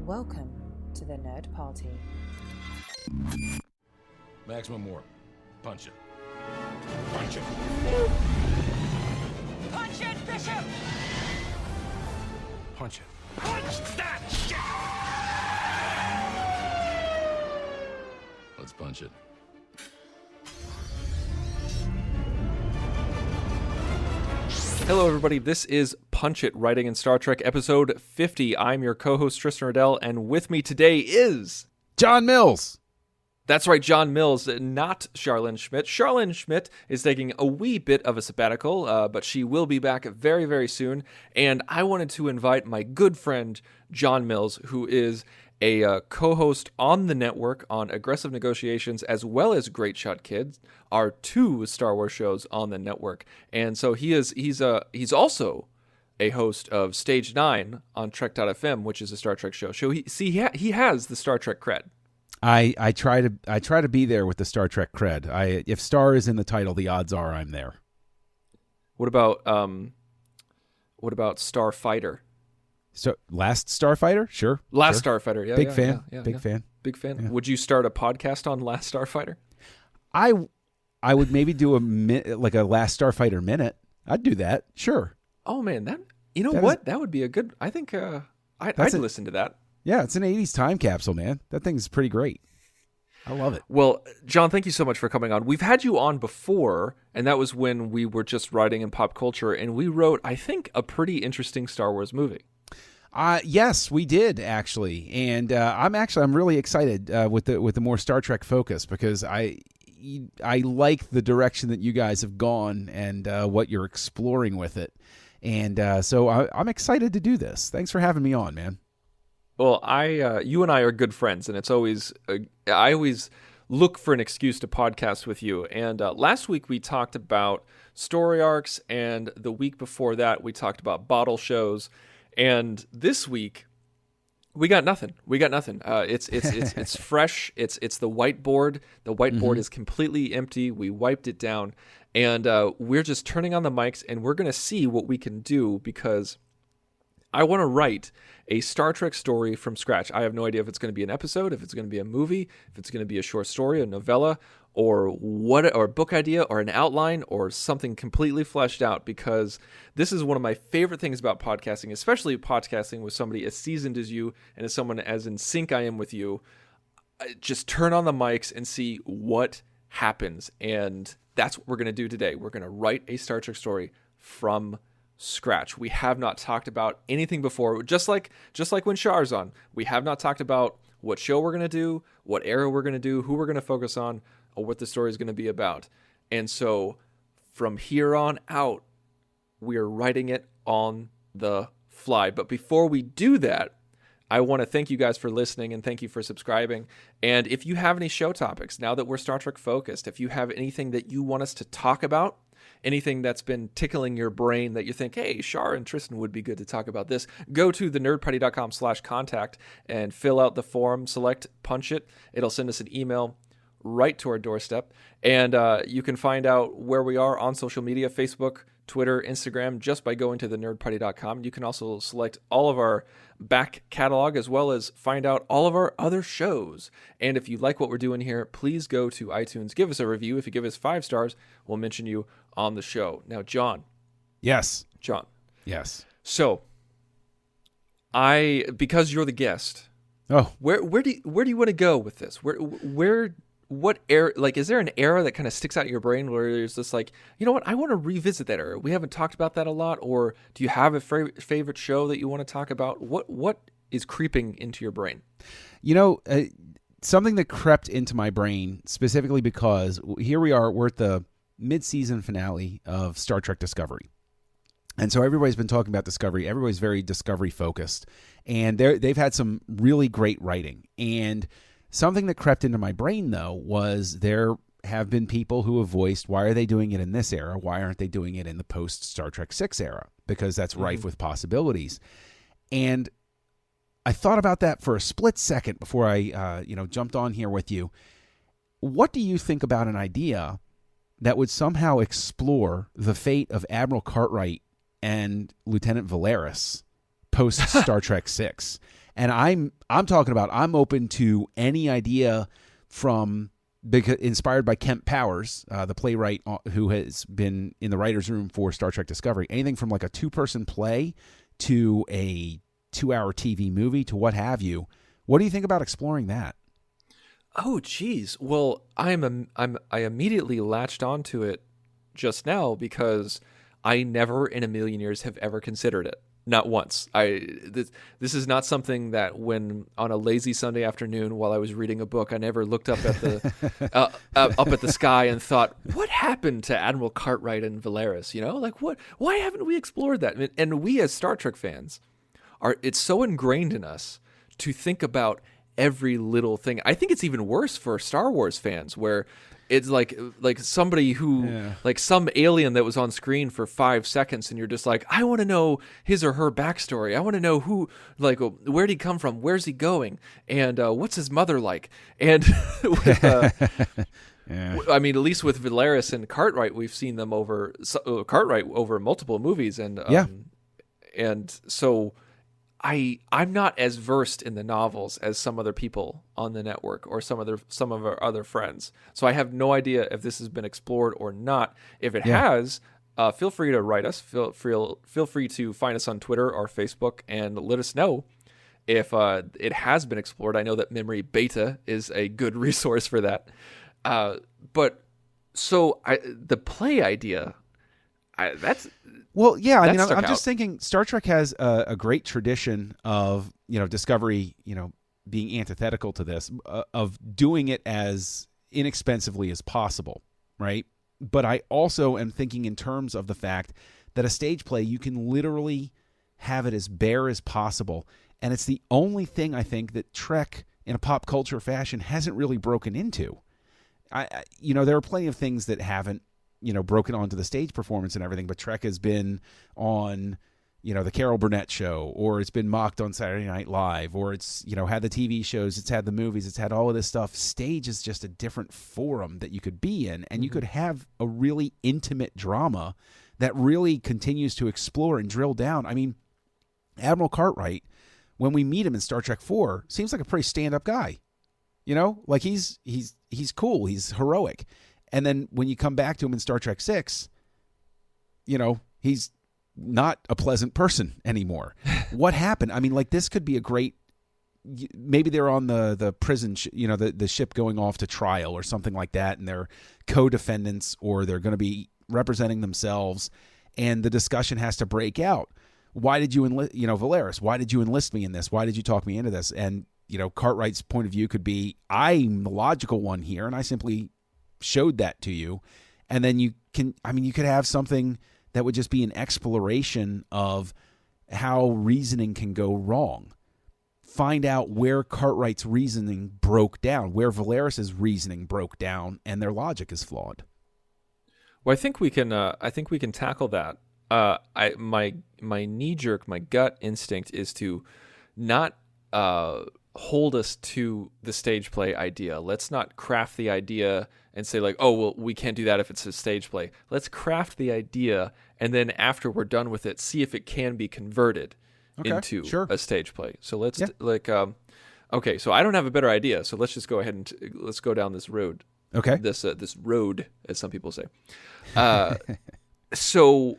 Welcome to the Nerd Party. Maximum warp. Punch it. Punch it. Punch it, Bishop! Punch it. Punch that shit! Let's punch it. Hello, everybody. This is Punch It, Writing in Star Trek, episode 50. I'm your co-host, Tristan Riddell, and with me today is... John Mills. That's right, John Mills, not Charlynn Schmiedt. Charlynn Schmiedt is taking a wee bit of a sabbatical, but she will be back very, very soon. And I wanted to invite my good friend, John Mills, who is a co-host on the network on Aggressive Negotiations, as well as Great Shot Kids, are two Star Wars shows on the network. And so he's also a host of Stage 9 on Trek.fm, which is a Star Trek show. So he has the Star Trek cred. I try to be there with the Star Trek cred. If Star is in the title, the odds are I'm there. What about Starfighter? So Last Starfighter, sure. Last Starfighter, yeah. Big fan. Big fan. Yeah. Would you start a podcast on Last Starfighter? I would maybe do a Last Starfighter minute. I'd do that, sure. Oh man, that would be a good. I think I'd listen to that. Yeah, it's an 80s time capsule, man. That thing's pretty great. I love it. Well, John, thank you so much for coming on. We've had you on before, and that was when we were just writing in pop culture, and we wrote, I think, a pretty interesting Star Wars movie. Yes, we did actually, and I'm really excited with the more Star Trek focus because I like the direction that you guys have gone and what you're exploring with it, and so I'm excited to do this. Thanks for having me on, man. Well, you and I are good friends, and it's always I always look for an excuse to podcast with you. And last week we talked about story arcs, and the week before that we talked about bottle shows. And this week, we got nothing. It's fresh. It's the whiteboard. The whiteboard is completely empty. We wiped it down, and we're just turning on the mics, and we're gonna see what we can do because I want to write a Star Trek story from scratch. I have no idea if it's going to be an episode, if it's going to be a movie, if it's going to be a short story, a novella, or a book idea, or an outline, or something completely fleshed out, because this is one of my favorite things about podcasting, especially podcasting with somebody as seasoned as you and as someone as in sync I am with you. Just turn on the mics and see what happens. And that's what we're going to do today. We're going to write a Star Trek story from scratch. We have not talked about anything before, just like when Char's on. We have not talked about what show we're going to do, what era we're going to do, who we're going to focus on, or what the story is going to be about. And so from here on out, we are writing it on the fly. But before we do that, I want to thank you guys for listening and thank you for subscribing. And if you have any show topics, now that we're Star Trek focused, if you have anything that you want us to talk about, anything that's been tickling your brain that you think, hey, Char and Tristan would be good to talk about this, go to thenerdparty.com/contact and fill out the form, select Punch It. It'll send us an email right to our doorstep. And you can find out where we are on social media, Facebook, Twitter, Instagram, just by going to thenerdparty.com. You can also select all of our back catalog as well as find out all of our other shows. And if you like what we're doing here, please go to iTunes, give us a review. If you give us 5 stars, we'll mention you on the show. Now, John. Yes. John. Yes. So, because you're the guest. Oh, where do you want to go with this? What era, is there an era that kind of sticks out in your brain where there's this you know what, I want to revisit that era. We haven't talked about that a lot. Or do you have a favorite show that you want to talk about? What is creeping into your brain? You know, something that crept into my brain specifically because here we are, we're at the mid-season finale of Star Trek Discovery. And so everybody's been talking about Discovery. Everybody's very Discovery focused. And they've had some really great writing. And something that crept into my brain, though, was there have been people who have voiced, why are they doing it in this era? Why aren't they doing it in the post-Star Trek VI era? Because that's rife with possibilities. And I thought about that for a split second before I jumped on here with you. What do you think about an idea that would somehow explore the fate of Admiral Cartwright and Lieutenant Valeris post-Star Trek VI? And I'm talking about, I'm open to any idea inspired by Kemp Powers, the playwright who has been in the writer's room for Star Trek Discovery. Anything from like a 2-person play to a 2-hour TV movie to what have you. What do you think about exploring that? Oh, geez. Well, I immediately latched onto it just now because I never in a million years have ever considered it. Not once. This is not something that when on a lazy Sunday afternoon while I was reading a book, I never looked up at the up at the sky and thought, what happened to Admiral Cartwright and Valeris? You know, like what? Why haven't we explored that? And we as Star Trek fans it's so ingrained in us to think about every little thing. I think it's even worse for Star Wars fans where it's like somebody who like some alien that was on screen for 5 seconds and you're just like, I want to know his or her backstory. I want to know who, like, where'd he come from? Where's he going? And what's his mother like? And I mean, at least with Valeris and Cartwright, we've seen them over multiple movies. And so I'm not as versed in the novels as some other people on the network or some of our other friends. So I have no idea if this has been explored or not. If it has, feel free to write us. Feel free to find us on Twitter or Facebook and let us know if it has been explored. I know that Memory Beta is a good resource for that. But so the play idea, that's... Well, yeah, I mean, I'm out. just thinking Star Trek has a great tradition of, Discovery, being antithetical to this, of doing it as inexpensively as possible, right? But I also am thinking in terms of the fact that a stage play, you can literally have it as bare as possible. And it's the only thing I think that Trek, in a pop culture fashion, hasn't really broken into. There are plenty of things that haven't, broken onto the stage performance and everything, but Trek has been on, the Carol Burnett show, or it's been mocked on Saturday Night Live, or it's, had the TV shows, it's had the movies, it's had all of this stuff. Stage is just a different forum that you could be in, and you could have a really intimate drama that really continues to explore and drill down. I mean, Admiral Cartwright, when we meet him in Star Trek 4, seems like a pretty stand-up guy. Like he's cool, he's heroic. And then when you come back to him in Star Trek 6, he's not a pleasant person anymore. What happened? I mean, like, this could be a great... Maybe they're on the prison, the ship going off to trial or something like that, and they're co-defendants, or they're going to be representing themselves, and the discussion has to break out. Why did you enlist, Valeris, why did you enlist me in this? Why did you talk me into this? And, Cartwright's point of view could be, I'm the logical one here, and I simply showed that to you. And then you could have something that would just be an exploration of how reasoning can go wrong. Find out where Cartwright's reasoning broke down, where Valeris's reasoning broke down, and their logic is flawed. Well, I think we can tackle that. My knee-jerk, my gut instinct is to not hold us to the stage play idea. Let's not craft the idea and say like, oh, well, we can't do that if it's a stage play. Let's craft the idea, and then after we're done with it, see if it can be converted into a stage play. So let's okay. So I don't have a better idea. So let's just go ahead and let's go down this road. Okay. This road, as some people say. So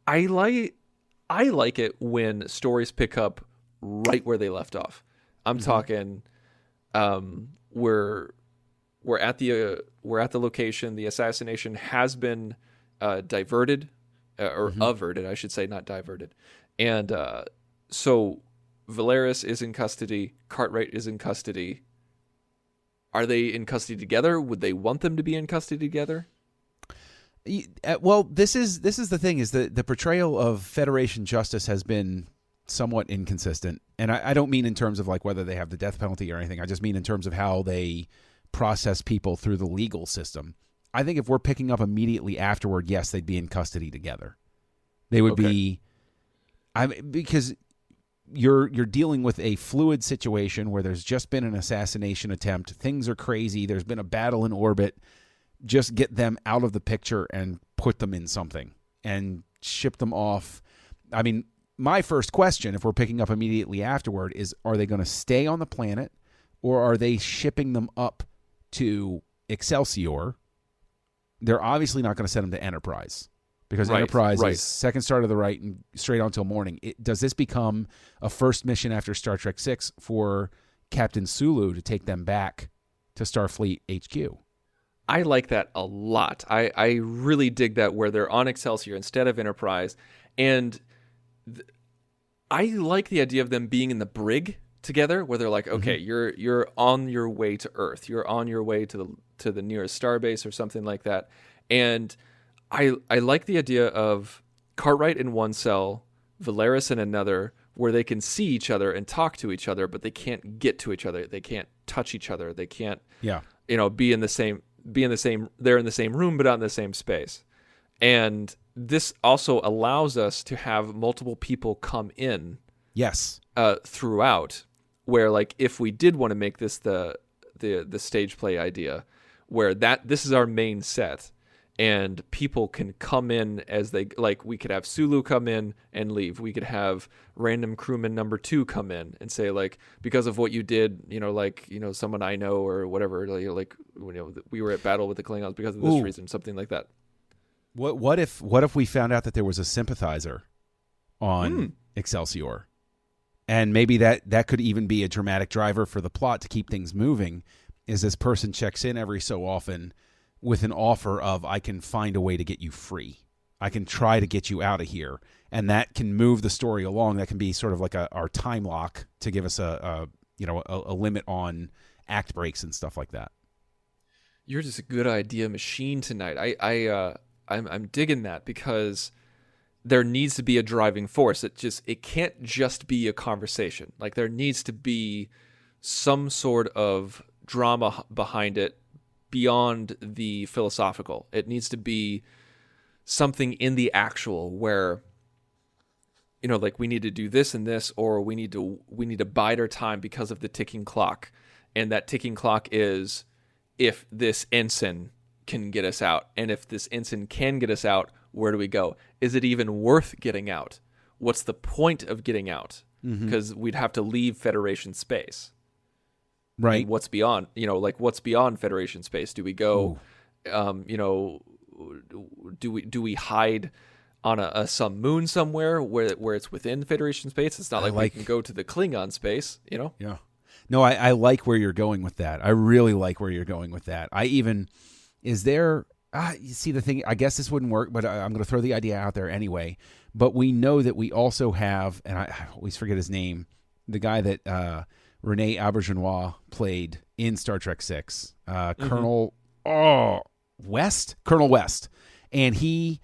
I like it when stories pick up right where they left off. I'm talking, we're at the location. The assassination has been diverted, or averted, I should say, not diverted. And so Valeris is in custody. Cartwright is in custody. Are they in custody together? Would they want them to be in custody together? Well, this is the thing, is the portrayal of Federation justice has been somewhat inconsistent. And I don't mean in terms of like whether they have the death penalty or anything. I just mean in terms of how they process people through the legal system. I think if we're picking up immediately afterward, yes, they'd be in custody together. They would be, because you're dealing with a fluid situation where there's just been an assassination attempt. Things are crazy. There's been a battle in orbit. Just get them out of the picture and put them in something and ship them off. I mean, my first question, if we're picking up immediately afterward, is are they going to stay on the planet, or are they shipping them up to Excelsior? They're obviously not going to send them to Enterprise, because Enterprise is second star to the right and straight on till morning. Does this become a first mission after Star Trek VI for Captain Sulu to take them back to Starfleet HQ? I like that a lot. I really dig that, where they're on Excelsior instead of Enterprise. And I like the idea of them being in the Brig together, where they're like, okay, you're on your way to Earth. You're on your way to the nearest starbase or something like that. And I like the idea of Cartwright in one cell, Valeris in another, where they can see each other and talk to each other, but they can't get to each other. They can't touch each other. They can't, be in the same. They're in the same room, but not in the same space. And this also allows us to have multiple people come in. Yes. Throughout, where like if we did want to make this the stage play idea, where this is our main set, and people can come in as they like. We could have Sulu come in and leave. We could have random crewman number 2 come in and say, like, because of what you did, someone I know or whatever, we were at battle with the Klingons because of this reason, something like that. What if we found out that there was a sympathizer on Excelsior, and maybe that could even be a dramatic driver for the plot to keep things moving? Is this person checks in every so often with an offer of, I can find a way to get you free. I can try to get you out of here. And that can move the story along. That can be sort of like our time lock to give us a limit on act breaks and stuff like that. You're just a good idea machine tonight. I'm digging that, because there needs to be a driving force. It can't just be a conversation. Like, there needs to be some sort of drama behind it beyond the philosophical. It needs to be something in the actual, where like, we need to do this and this, or we need to bide our time because of the ticking clock. And that ticking clock is, if this ensign can get us out, and if this ensign can get us out, where do we go? Is it even worth getting out? What's the point of getting out? Because we'd have to leave Federation space. Right. And what's beyond, what's beyond Federation space? Do we go, do we hide on some moon somewhere where it's within Federation space? It's not like we can go to the Klingon space, Yeah. No, I like where you're going with that. I really like where you're going with that. Is there, you see the thing, I guess this wouldn't work, but I'm going to throw the idea out there anyway. But we know that we also have, and I always forget his name, the guy that Rene Auberjonois played in Star Trek VI, Colonel West? Colonel West. And he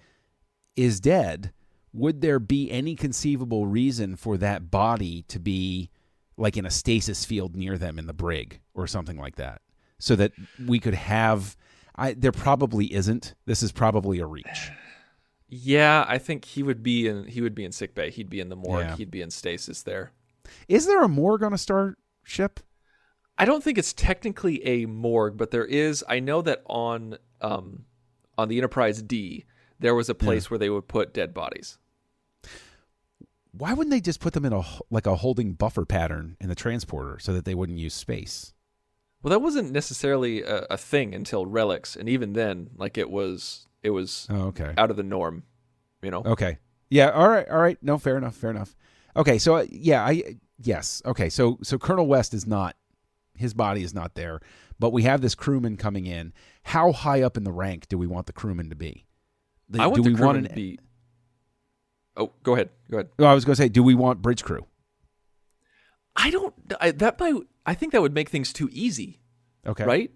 is dead. Would there be any conceivable reason for that body to be like in a stasis field near them in the Brig or something like that, so that we could have... there probably isn't. This is probably a reach. Yeah, I think he would be in sickbay. He'd be in the morgue. Yeah. He'd be in stasis there. Is there a morgue on a starship? I don't think it's technically a morgue, but there is. I know that on the Enterprise D, there was a place where they would put dead bodies. Why wouldn't they just put them in a holding buffer pattern in the transporter so that they wouldn't use space? Well, that wasn't necessarily a thing until Relics, and even then, like, it was out of the norm, Okay. Yeah. All right. No, fair enough. Okay. So yes. Okay. So Colonel West is not, his body is not there, but we have this crewman coming in. How high up in the rank do we want the crewman to be? I want the crewman to be. Oh, go ahead. No, I was going to say, do we want bridge crew? I think that would make things too easy. Okay. Right?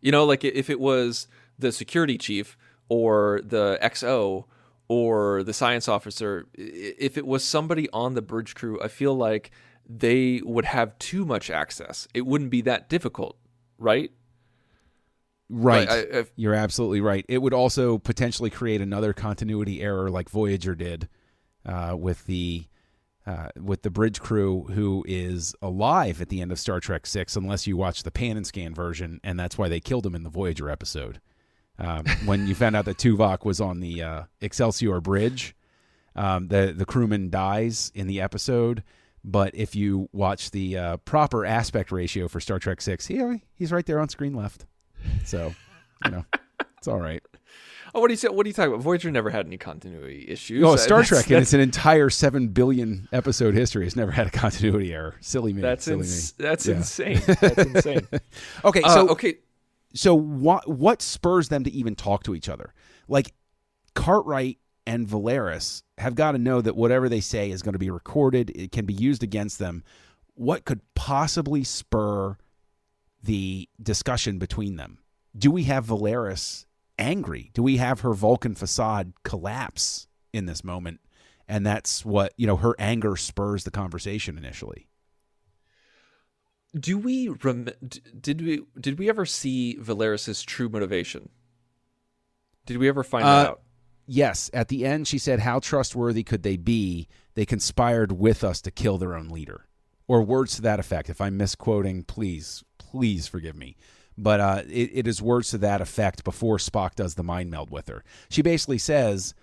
Like, if it was the security chief or the XO or the science officer, if it was somebody on the bridge crew, I feel like they would have too much access. It wouldn't be that difficult, right? Right. You're absolutely right. It would also potentially create another continuity error like Voyager did with the bridge crew, who is alive at the end of Star Trek VI, unless you watch the pan and scan version, and that's why they killed him in the Voyager episode. When you found out that Tuvok was on the Excelsior bridge, The crewman dies in the episode, but if you watch the proper aspect ratio for Star Trek 6, he's right there on screen left. So, it's all right. Oh, what are you talking about? Voyager never had any continuity issues. Oh, Star Trek in its an entire 7 billion episode history has never had a continuity error. Silly me. That's silly me. That's Yeah. insane. That's insane. Okay, okay. So what spurs them to even talk to each other? Like, Cartwright and Valeris have got to know that whatever they say is going to be recorded. It can be used against them. What could possibly spur the discussion between them? Do we have Valeris angry? Do we have her Vulcan facade collapse in this moment? And that's what, her anger spurs the conversation initially. Did we ever see Valeris's true motivation? Did we ever find that out? Yes. At the end, she said, "How trustworthy could they be? They conspired with us to kill their own leader," or words to that effect. If I'm misquoting, please forgive me. But it is words to that effect before Spock does the mind meld with her. She basically says,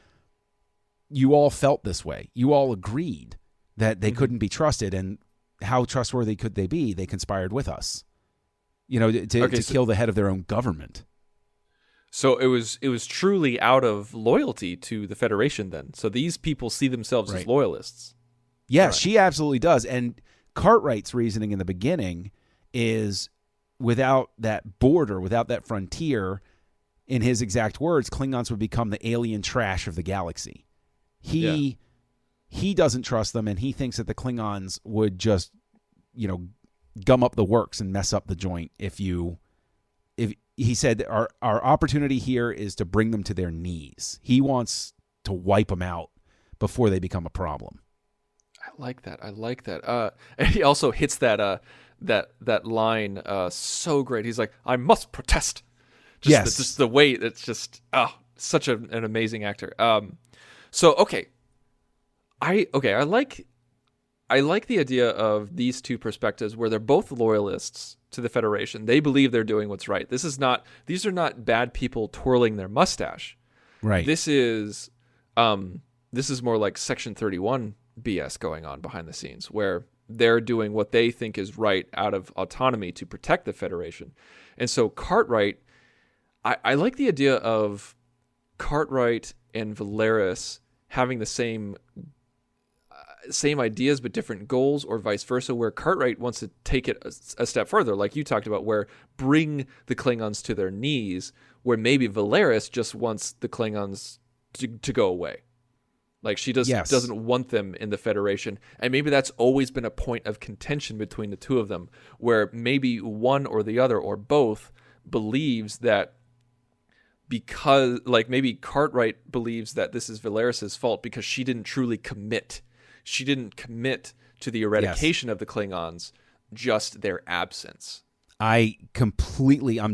"You all felt this way. You all agreed that they couldn't be trusted, and how trustworthy could they be? They conspired with us, to kill the head of their own government." So it was truly out of loyalty to the Federation then. So these people see themselves as loyalists. Yes, right. She absolutely does. And Cartwright's reasoning in the beginning is, without that border, without that frontier, in his exact words, Klingons would become the alien trash of the galaxy. He doesn't trust them, and he thinks that the Klingons would just, gum up the works and mess up the joint if he said our opportunity here is to bring them to their knees. He wants to wipe them out before they become a problem. I like that. And he also hits that line so great. He's like, "I must protest." Just the way it's just such an amazing actor. So I like the idea of these two perspectives where they're both loyalists to the Federation. They believe they're doing what's right. These are not bad people twirling their mustache. Right. This is more like Section 31 BS going on behind the scenes, where they're doing what they think is right out of autonomy to protect the Federation. And so Cartwright, I like the idea of Cartwright and Valeris having the same ideas but different goals, or vice versa, where Cartwright wants to take it a step further, like you talked about, where bring the Klingons to their knees, where maybe Valeris just wants the Klingons to go away. Like, she doesn't want them in the Federation. And maybe that's always been a point of contention between the two of them, where maybe one or the other or both believes that, because, like, maybe Cartwright believes that this is Valeris's fault because she didn't truly commit. She didn't commit to the eradication of the Klingons, just their absence. I'm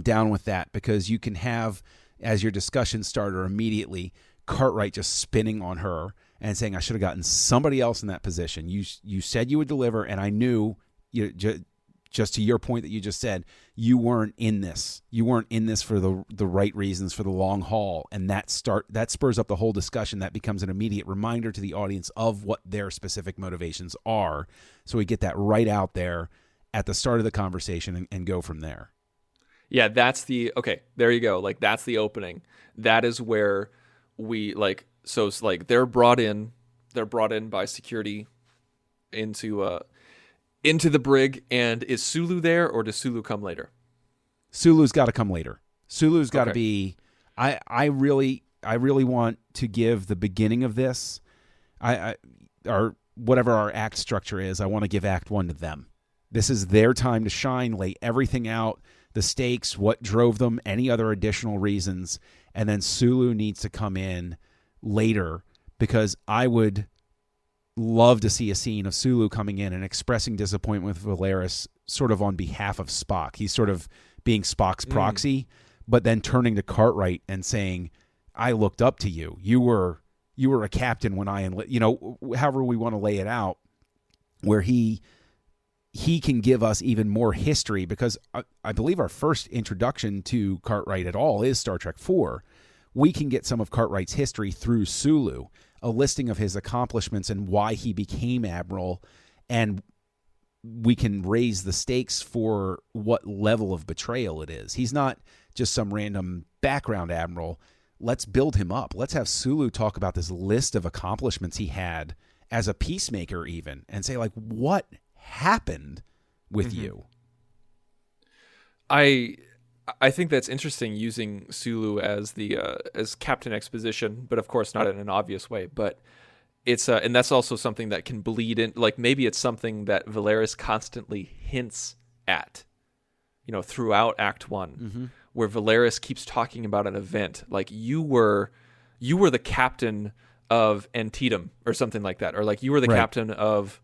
down with that, because you can have, as your discussion starter immediately, Cartwright just spinning on her and saying, "I should have gotten somebody else in that position. You said you would deliver, and I knew." Just to your point that you just said, you weren't in this. You weren't in this for the right reasons, for the long haul, and that spurs up the whole discussion. That becomes an immediate reminder to the audience of what their specific motivations are. So we get that right out there at the start of the conversation and go from there. Yeah, there you go. Like, that's the opening. That is where we so it's like they're brought in by security into the brig. And is Sulu there, or does Sulu come later? Sulu's got to come later. Sulu's got to be. I really want to give the beginning of this, or whatever our act structure is. I want to give Act 1 to them. This is their time to shine. Lay everything out, the stakes, what drove them, any other additional reasons, and then Sulu needs to come in later, because I would love to see a scene of Sulu coming in and expressing disappointment with Valeris, sort of on behalf of Spock. He's sort of being Spock's proxy, but then turning to Cartwright and saying, "I looked up to you. You were a captain when however we want to lay it out, where he can give us even more history, because I believe our first introduction to Cartwright at all is Star Trek 4. We can get some of Cartwright's history through Sulu, a listing of his accomplishments and why he became admiral, and we can raise the stakes for what level of betrayal it is. He's not just some random background admiral. Let's build him up. Let's have Sulu talk about this list of accomplishments he had as a peacemaker even, and say, like, what happened with you? I think that's interesting, using Sulu as the as Captain Exposition, but of course not in an obvious way. But it's and that's also something that can bleed in. Like, maybe it's something that Valeris constantly hints at, throughout Act One, where Valeris keeps talking about an event, like you were the captain of Antietam or something like that, or like you were the captain of.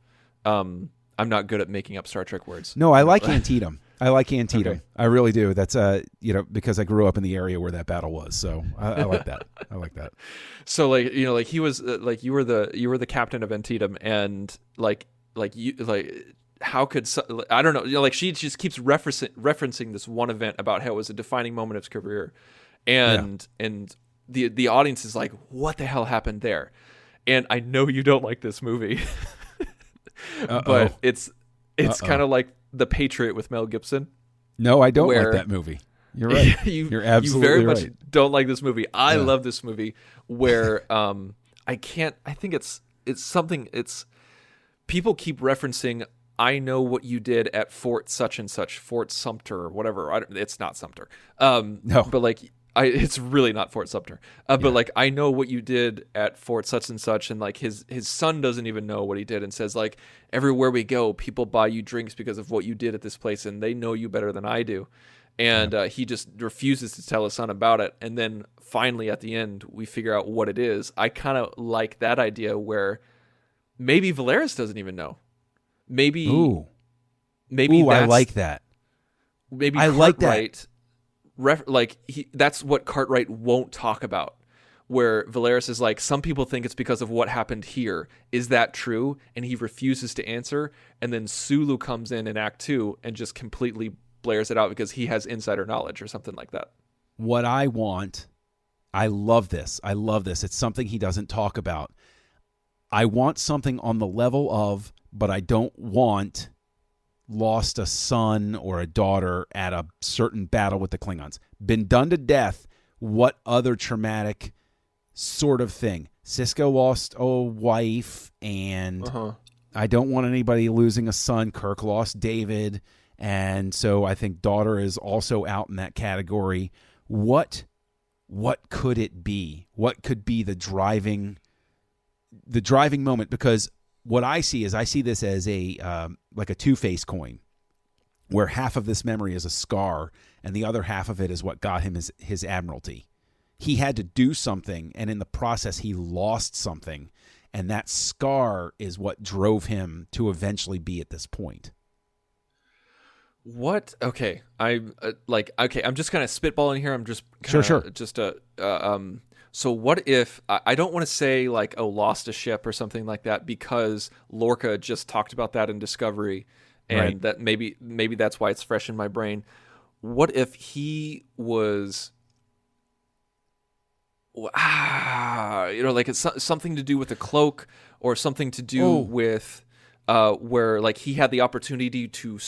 I'm not good at making up Star Trek words. No, I like Antietam. I like Antietam. Okay. I really do. That's because I grew up in the area where that battle was. So I like that. I like that. So like he was like you were the captain of Antietam, and how could I don't know, she just keeps referencing this one event about how it was a defining moment of his career, and the audience is like, what the hell happened there? And I know you don't like this movie. But it's kind of like The Patriot with Mel Gibson. No, I don't like that movie. You're right. You're absolutely you very right. much don't like this movie. I love this movie, where I think it's something. It's people keep referencing. I know what you did at Fort such and such, Fort Sumter or whatever. It's not Sumter. No, but it's really not Fort Sumter. But I know what you did at Fort such and such, and like his son doesn't even know what he did, and says, like, everywhere we go, people buy you drinks because of what you did at this place, and they know you better than I do. And he just refuses to tell his son about it. And then finally at the end, we figure out what it is. I kind of like that idea where maybe Valeris doesn't even know. Maybe I like that. Maybe I like that. That's what Cartwright won't talk about, where Valeris is like, some people think it's because of what happened here. Is that true? And he refuses to answer. And then Sulu comes in Act 2 and just completely blares it out because he has insider knowledge or something like that. What I want, I love this. It's something he doesn't talk about. I want something on the level of, but I don't want lost a son or a daughter at a certain battle with the Klingons. Been done to death. What other traumatic sort of thing? Sisko lost a wife, and I don't want anybody losing a son. Kirk lost David, and so I think daughter is also out in that category. What could it be? What could be the driving moment? Because what I see this as a like a two-faced coin, where half of this memory is a scar and the other half of it is what got him his admiralty. He had to do something, and in the process he lost something, and that scar is what drove him to eventually be at this point. What? Okay, I'm just kind of spitballing here. I'm just sure. So what if I don't want to say like, oh, lost a ship or something like that, because Lorca just talked about that in Discovery, and that maybe that's why it's fresh in my brain. What if he was, like it's something to do with the cloak, or something to do with where like he had the opportunity to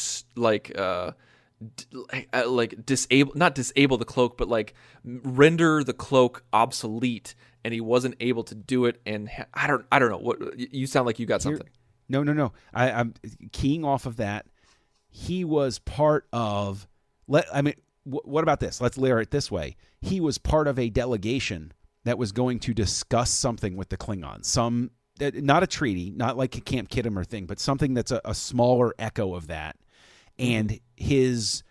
not disable the cloak, but like render the cloak obsolete, and he wasn't able to do it. And I don't know what you sound like. You got something. No. I'm keying off of that. He was part of. What about this? Let's layer it this way. He was part of a delegation that was going to discuss something with the Klingons. Not a treaty, not like a Camp Kittimer thing, but something that's a smaller echo of that. And his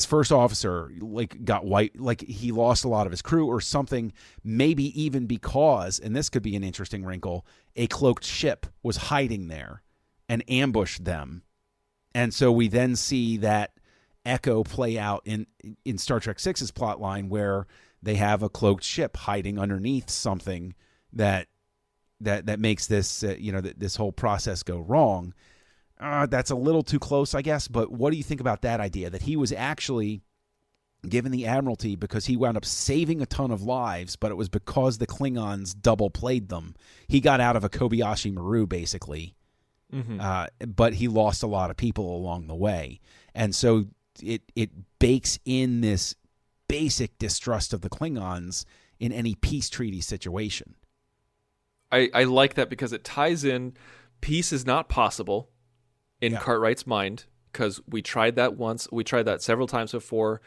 first officer got white, he lost a lot of his crew or something, maybe even because, and this could be an interesting wrinkle, a cloaked ship was hiding there and ambushed them. And so we then see that echo play out in Star Trek VI's plot line, where they have a cloaked ship hiding underneath something that makes this this whole process go wrong. That's a little too close, I guess. But what do you think about that idea, that he was actually given the Admiralty because he wound up saving a ton of lives, but it was because the Klingons double played them. He got out of a Kobayashi Maru, basically, but he lost a lot of people along the way. And so it bakes in this basic distrust of the Klingons in any peace treaty situation. I like that because it ties in. Peace is not possible in Cartwright's mind because we tried that once. We tried that several times before.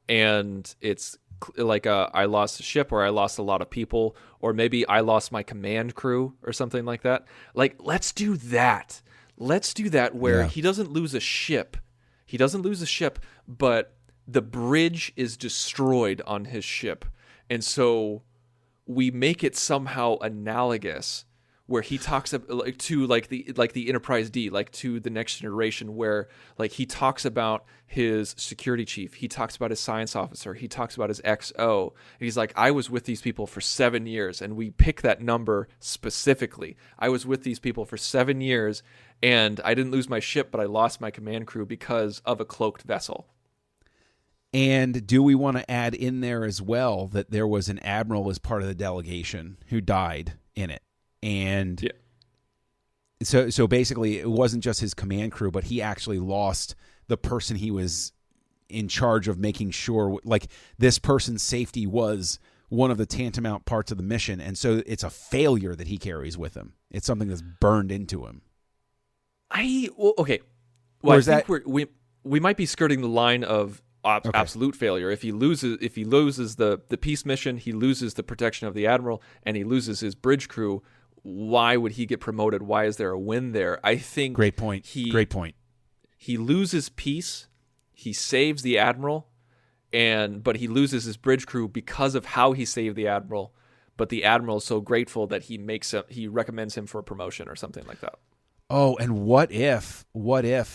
And it's like I lost a ship or I lost a lot of people or maybe I lost my command crew or something like that. Like, let's do that. Let's do that where he doesn't lose a ship. He doesn't lose a ship, but the bridge is destroyed on his ship. And so we make it somehow analogous where he talks about, to the Enterprise D, like to the Next Generation, where like he talks about his security chief, he talks about his science officer, he talks about his XO, and he's like, I was with these people for 7 years, and we pick that number specifically. I was with these people for 7 years, and I didn't lose my ship, but I lost my command crew because of a cloaked vessel. And do we want to add in there as well that there was an admiral as part of the delegation who died in it? And so basically it wasn't just his command crew, but he actually lost the person he was in charge of making sure, like, this person's safety was one of the tantamount parts of the mission. And so it's a failure that he carries with him. It's something that's burned into him. Okay. Well, I think we might be skirting the line of absolute failure. If he loses the peace mission, he loses the protection of the admiral, and he loses his bridge crew. Why would he get promoted? Why is there a win there? I think great point. He loses peace, he saves the admiral, but he loses his bridge crew because of how he saved the admiral. But the admiral is so grateful that he recommends him for a promotion or something like that. Oh, and what if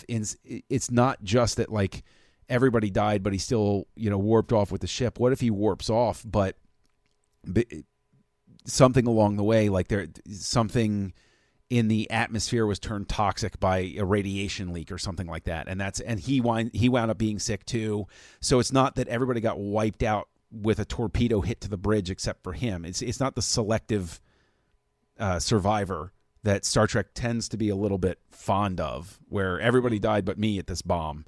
it's not just that like everybody died, but he still warped off with the ship? What if he warps off, but something along the way, like something in the atmosphere was turned toxic by a radiation leak or something like that, and he wound up being sick too. So it's not that everybody got wiped out with a torpedo hit to the bridge except for him. It's not the selective survivor that Star Trek tends to be a little bit fond of, where everybody died but me at this bomb.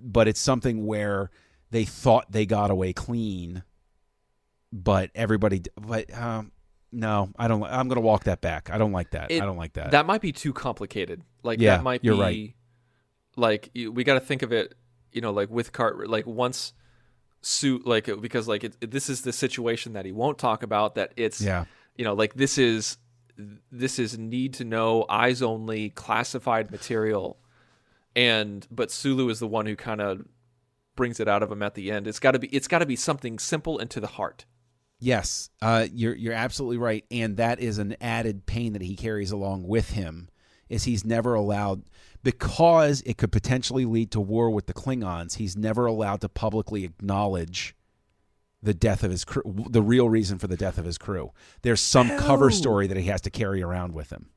But it's something where they thought they got away clean, but everybody. But no, I don't. I'm going to walk that back. I don't like that. I don't like that. That might be too complicated. Like yeah, that might you're be. Right. Like we got to think of it, like with Cartwright, like once because this is the situation that he won't talk about. That it's like this is need to know, eyes only, classified material. But Sulu is the one who kind of brings it out of him at the end. It's got to be something simple and to the heart. Yes, you're absolutely right, and that is an added pain that he carries along with him. Is he's never allowed, because it could potentially lead to war with the Klingons. He's never allowed to publicly acknowledge the death of his crew, the real reason for the death of his crew. There's some cover story that he has to carry around with him.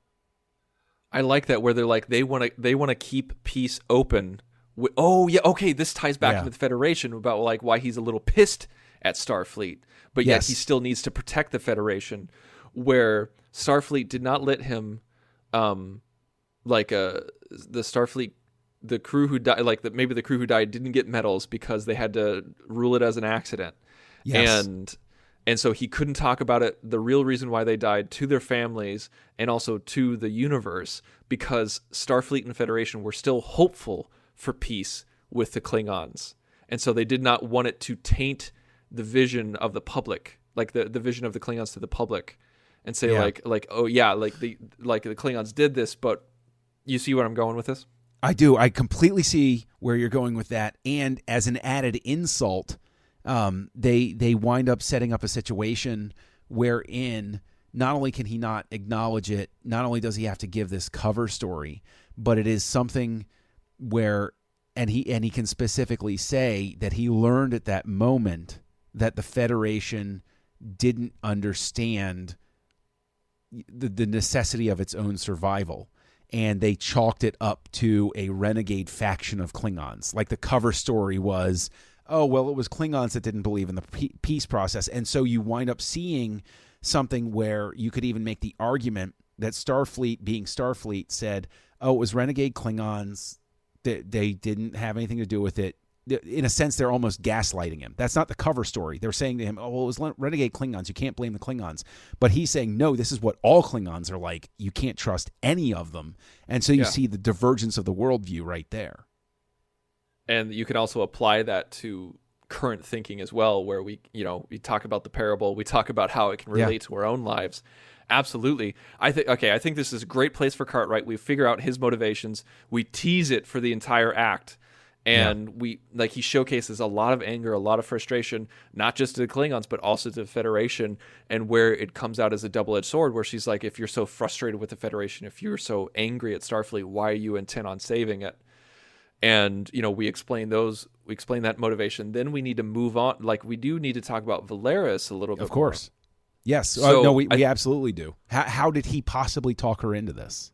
I like that, where they're like they want to keep peace open. This ties back to the Federation about like why he's a little pissed at Starfleet, but yet he still needs to protect the Federation, where Starfleet did not let him, the Starfleet, the crew who died, maybe the crew who died didn't get medals because they had to rule it as an accident, and so he couldn't talk about it, the real reason why they died, to their families and also to the universe, because Starfleet and Federation were still hopeful for peace with the Klingons, and so they did not want it to taint the vision of the public, like the vision of the Klingons to the public, and say the Klingons did this. But you see where I'm going with this? I do. I completely see where you're going with that. And as an added insult, they wind up setting up a situation wherein not only can he not acknowledge it, not only does he have to give this cover story, but it is something where, and he can specifically say that he learned at that moment that the Federation didn't understand the necessity of its own survival, and they chalked it up to a renegade faction of Klingons. Like the cover story was, oh, well, it was Klingons that didn't believe in the peace process. And so you wind up seeing something where you could even make the argument that Starfleet, being Starfleet, said, oh, it was renegade Klingons. They didn't have anything to do with it. In a sense, they're almost gaslighting him. That's not the cover story. They're saying to him, oh, well, it was renegade Klingons. You can't blame the Klingons. But he's saying, no, this is what all Klingons are like. You can't trust any of them. And so you see the divergence of the worldview right there. And you can also apply that to current thinking as well, where we talk about the parable, we talk about how it can relate to our own lives. Absolutely. I think this is a great place for Cartwright. We figure out his motivations. We tease it for the entire act. And he showcases a lot of anger, a lot of frustration, not just to the Klingons, but also to the Federation, and where it comes out as a double-edged sword, where she's like, if you're so frustrated with the Federation, if you're so angry at Starfleet, why are you intent on saving it? And, we explain that motivation. Then we need to move on. Like, we do need to talk about Valeris a little bit. Of course. More. Yes. So we absolutely do. How did he possibly talk her into this?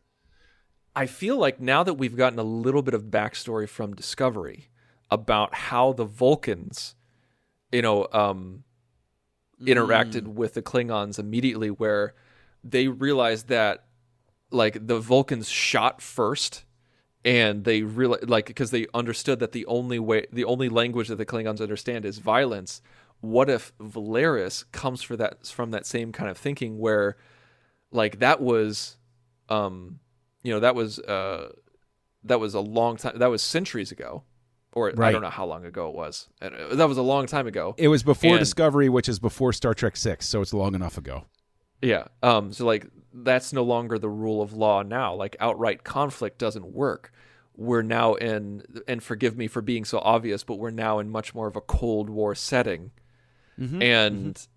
I feel like now that we've gotten a little bit of backstory from Discovery about how the Vulcans, interacted with the Klingons immediately, where they realized that, like, the Vulcans shot first, and they because they understood that the only language that the Klingons understand is violence. What if Valeris comes from that same kind of thinking, where, like, that was that was a long time. That was centuries ago, or I don't know how long ago it was. That was a long time ago. It was before Discovery, which is before Star Trek VI, so it's long enough ago. Yeah. So, like, that's no longer the rule of law now. Like, outright conflict doesn't work. We're now and forgive me for being so obvious, but we're now in much more of a Cold War setting, and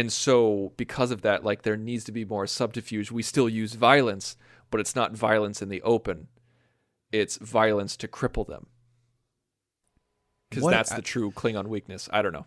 so because of that, like, there needs to be more subterfuge. We still use violence, but it's not violence in the open. It's violence to cripple them. Because that's the true Klingon weakness. I don't know.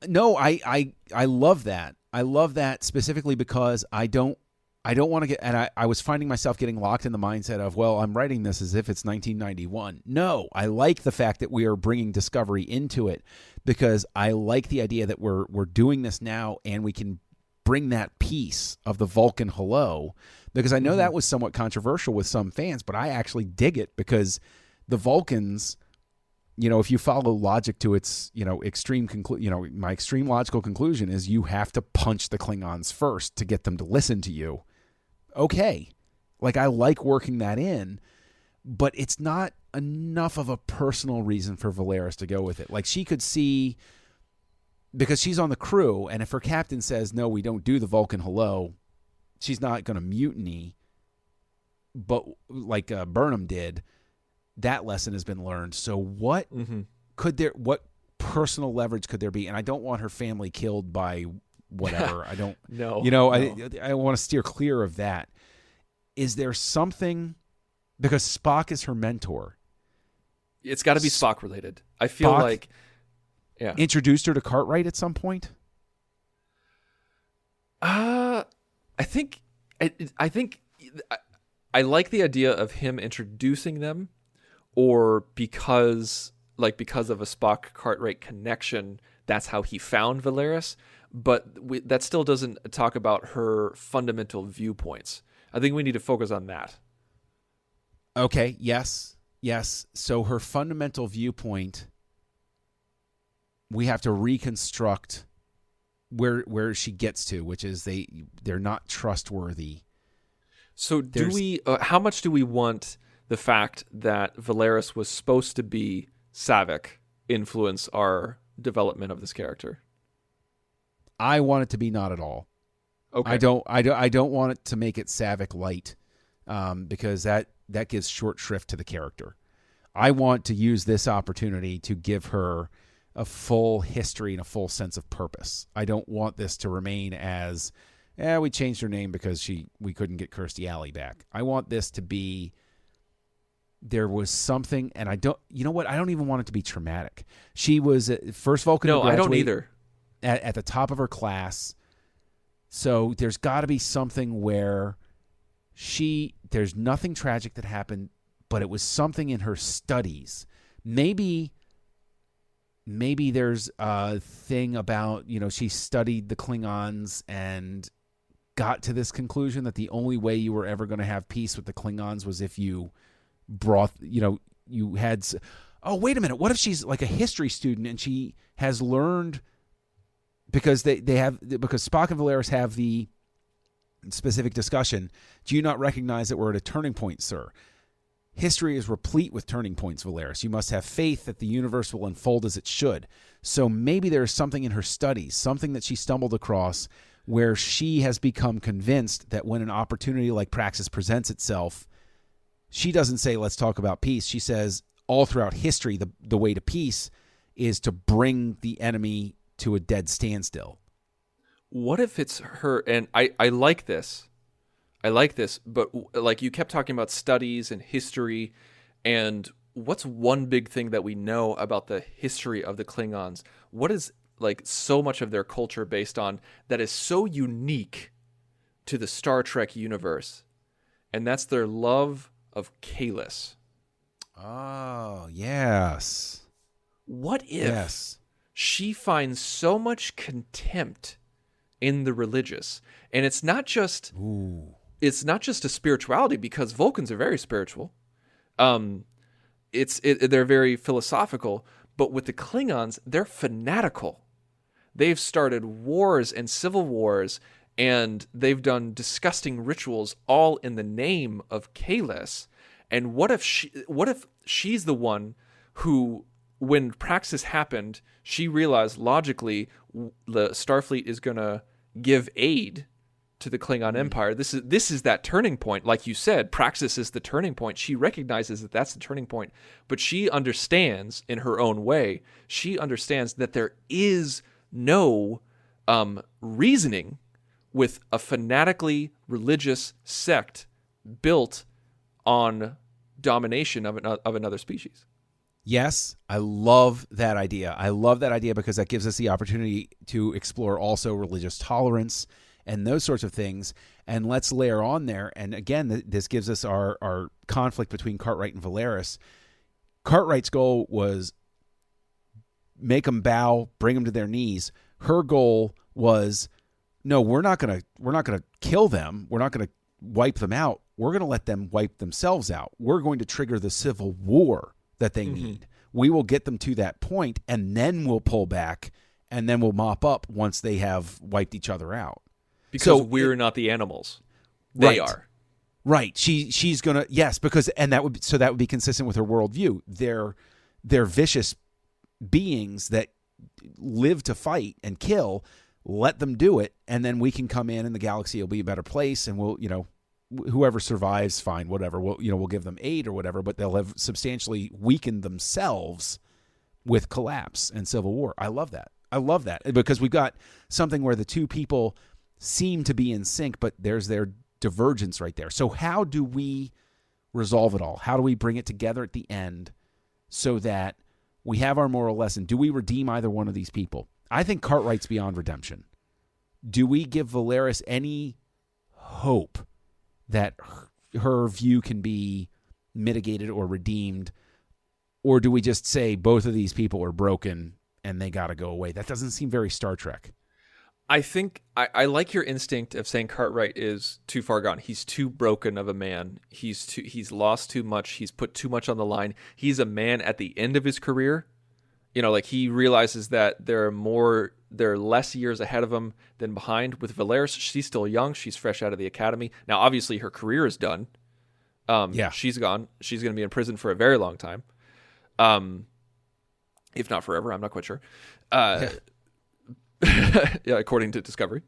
No, I love that. I love that specifically because I don't want to get, and I was finding myself getting locked in the mindset of, well, I'm writing this as if it's 1991. No, I like the fact that we are bringing Discovery into it, because I like the idea that we're doing this now, and we can bring that piece of the Vulcan hello, because I know that was somewhat controversial with some fans, but I actually dig it, because the Vulcans, if you follow logic to its, extreme my extreme logical conclusion is you have to punch the Klingons first to get them to listen to you. Okay. Like, I like working that in, but it's not enough of a personal reason for Valeris to go with it. Like, she could see, because she's on the crew, and if her captain says, no, we don't do the Vulcan hello, she's not going to mutiny, but like Burnham did. That lesson has been learned. So what what personal leverage could there be? And I don't want her family killed by whatever. I don't no. I want to steer clear of that. Is there something, because Spock is her mentor? It's got to be Spock related. I feel Spock like introduced her to Cartwright at some point. I think I like the idea of him introducing them, or because of a Spock Cartwright connection, that's how he found Valeris. But that still doesn't talk about her fundamental viewpoints. I think we need to focus on that. Okay. Yes. So her fundamental viewpoint, we have to reconstruct where she gets to, which is they're not trustworthy. So do we? How much do we want the fact that Valeris was supposed to be Savick influence our development of this character? I want it to be not at all. Okay. I don't want it to make it Savick light, because that gives short shrift to the character. I want to use this opportunity to give her a full history and a full sense of purpose. I don't want this to remain as, we changed her name because we couldn't get Kirstie Alley back. I want this to be, there was something, and I don't even want it to be traumatic. She was first Vulcan. No, I don't either. At the top of her class. So there's got to be something where there's nothing tragic that happened, but it was something in her studies. Maybe maybe there's a thing about, she studied the Klingons and got to this conclusion that the only way you were ever going to have peace with the Klingons was if you brought, you had. Oh, wait a minute. What if she's like a history student and she has learned, because because Spock and Valeris have the specific discussion. Do you not recognize that we're at a turning point, sir? History is replete with turning points, Valeris. You must have faith that the universe will unfold as it should. So maybe there is something in her studies, something that she stumbled across, where she has become convinced that when an opportunity like Praxis presents itself, she doesn't say, let's talk about peace. She says, all throughout history, the way to peace is to bring the enemy to a dead standstill. What if it's her? And I like this. But like you kept talking about studies and history, and what's one big thing that we know about the history of the Klingons? What is like so much of their culture based on that is so unique to the Star Trek universe? And that's their love of Kahless. Oh, yes. What if she finds so much contempt in the religious? And it's not just a spirituality, because Vulcans are very spiritual. They're very philosophical, but with the Klingons, they're fanatical. They've started wars and civil wars, and they've done disgusting rituals all in the name of Kahless. And what if she's the one who, when Praxis happened, she realized logically the Starfleet is going to give aid to the Klingon Empire. This is that turning point. Like you said, Praxis is the turning point. She recognizes that that's the turning point, but she understands in her own way, she understands that there is no reasoning with a fanatically religious sect built on domination of another species. Yes, I love that idea. Because that gives us the opportunity to explore also religious tolerance and those sorts of things. And let's layer on there. And again, this gives us our conflict between Cartwright and Valeris. Cartwright's goal was make them bow, bring them to their knees. Her goal was, no, we're not going to kill them. We're not going to wipe them out. We're going to let them wipe themselves out. We're going to trigger the civil war that they need. We will get them to that point, and then we'll pull back, and then we'll mop up once they have wiped each other out. Because we're not the animals. They are. Right. She's going to, yes, because, and that would be consistent with her worldview. They're vicious beings that live to fight and kill. Let them do it, and then we can come in and the galaxy will be a better place, and we'll, whoever survives, fine, whatever. We'll give them aid or whatever, but they'll have substantially weakened themselves with collapse and civil war. I love that because we've got something where the two people seem to be in sync, but there's their divergence right there. So how do we resolve it all? How do we bring it together at the end so that we have our moral lesson? Do we redeem either one of these people? I think Cartwright's beyond redemption. Do we give Valeris any hope that her view can be mitigated or redeemed? Or do we just say both of these people are broken and they got to go away? That doesn't seem very Star Trek. I think I like your instinct of saying Cartwright is too far gone. He's too broken of a man. He's lost too much. He's put too much on the line. He's a man at the end of his career. Like he realizes that there are less years ahead of him than behind. With Valeris, she's still young. She's fresh out of the academy. Now, obviously, her career is done. She's gone. She's going to be in prison for a very long time. If not forever, I'm not quite sure. Yeah, according to Discovery.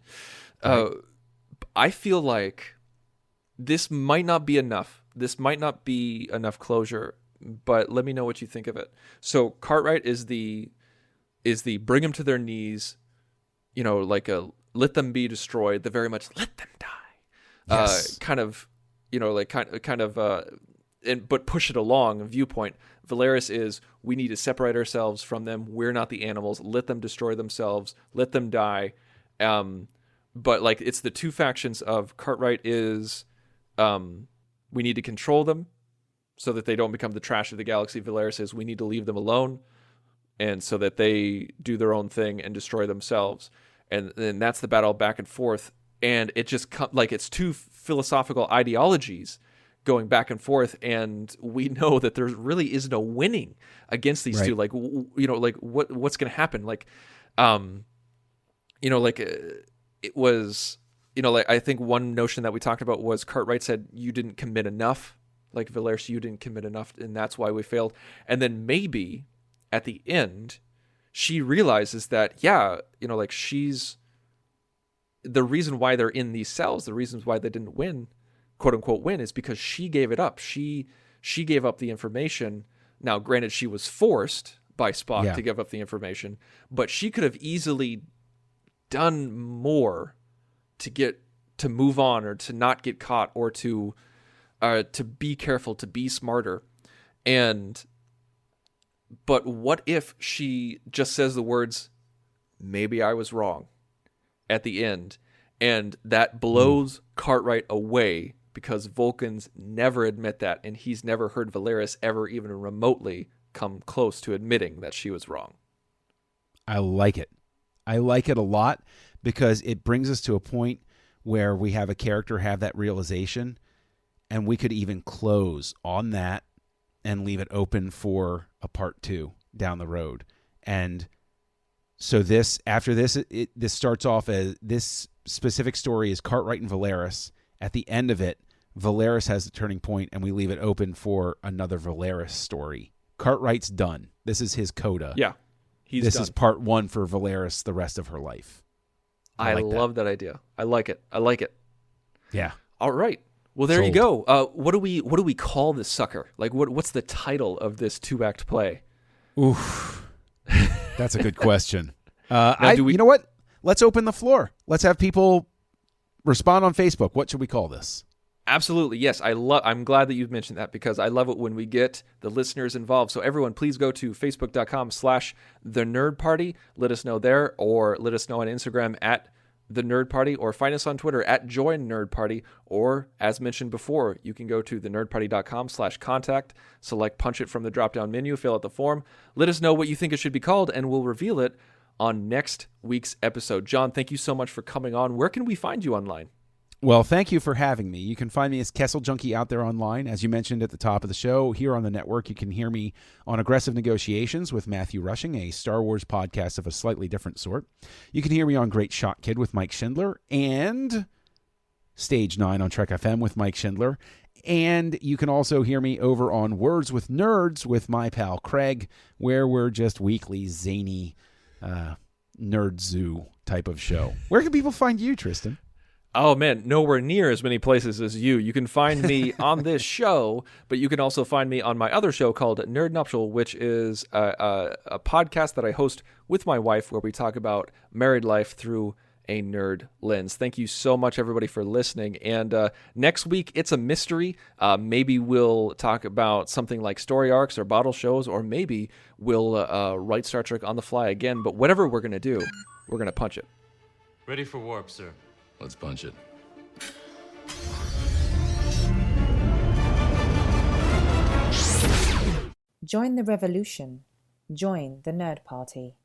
I feel like this might not be enough. This might not be enough closure, but let me know what you think of it. So Cartwright is the bring them to their knees, like a let them be destroyed, the very much let them die. Yes. But push it along viewpoint. Valeris is, we need to separate ourselves from them. We're not the animals. Let them destroy themselves. Let them die. But like it's the two factions of Cartwright is, we need to control them so that they don't become the trash of the galaxy. Valeris is, we need to leave them alone. and so that they do their own thing and destroy themselves. And then that's the battle back and forth. And it just it's two philosophical ideologies going back and forth. And we know that there really is no winning against these two. Like, what's going to happen? Like, it was, I think one notion that we talked about was Cartwright said, you didn't commit enough. Like, Valeris, you didn't commit enough, and that's why we failed. And then maybe at the end, she realizes that, she's the reason why they're in these cells, the reasons why they didn't win, quote unquote win, is because she gave it up. She gave up the information. Now, granted, she was forced by Spock to give up the information, but she could have easily done more to move on, or to not get caught, or to be careful, to be smarter. But what if she just says the words, maybe I was wrong, at the end, and that blows Cartwright away, because Vulcans never admit that, and he's never heard Valeris ever even remotely come close to admitting that she was wrong. I like it. I like it a lot, because it brings us to a point where we have a character have that realization, and we could even close on that and leave it open for a part 2 down the road. And so this starts off as, this specific story is Cartwright and Valeris. At the end of it, Valeris has the turning point, and we leave it open for another Valeris story. Cartwright's done. This is his coda. Yeah, this done. is part 1 for Valeris the rest of her life. I love that idea. I like it. Yeah. All right. Well, there you go. What do we call this sucker? Like, what's the title of this 2-act play? Oof. That's a good question. You know what? Let's open the floor. Let's have people respond on Facebook. What should we call this? Absolutely. Yes. I'm glad that you've mentioned that, because I love it when we get the listeners involved. So everyone, please go to facebook.com/thenerdparty. Let us know there, or let us know on Instagram @thenerdparty, or find us on Twitter @joinnerdparty, or as mentioned before, you can go to thenerdparty.com/contact, select punch it from the drop-down menu, fill out the form. Let us know what you think it should be called, and we'll reveal it on next week's episode. John, thank you so much for coming on. Where can we find you online? Well, thank you for having me. You can find me as Kessel Junkie out there online. As you mentioned at the top of the show, here on the network, you can hear me on Aggressive Negotiations with Matthew Rushing, a Star Wars podcast of a slightly different sort. You can hear me on Great Shot Kid with Mike Schindler, and Stage 9 on Trek FM with Mike Schindler. And you can also hear me over on Words with Nerds with my pal Craig, where we're just weekly zany nerd zoo type of show. Where can people find you, Tristan? Oh, man, nowhere near as many places as you. You can find me on this show, but you can also find me on my other show called Nerd Nuptial, which is a podcast that I host with my wife, where we talk about married life through a nerd lens. Thank you so much, everybody, for listening. And next week, it's a mystery. Maybe we'll talk about something like story arcs or bottle shows, or maybe we'll write Star Trek on the fly again. But whatever we're going to do, we're going to punch it. Ready for warp, sir. Let's punch it. Join the revolution. Join the Nerd Party.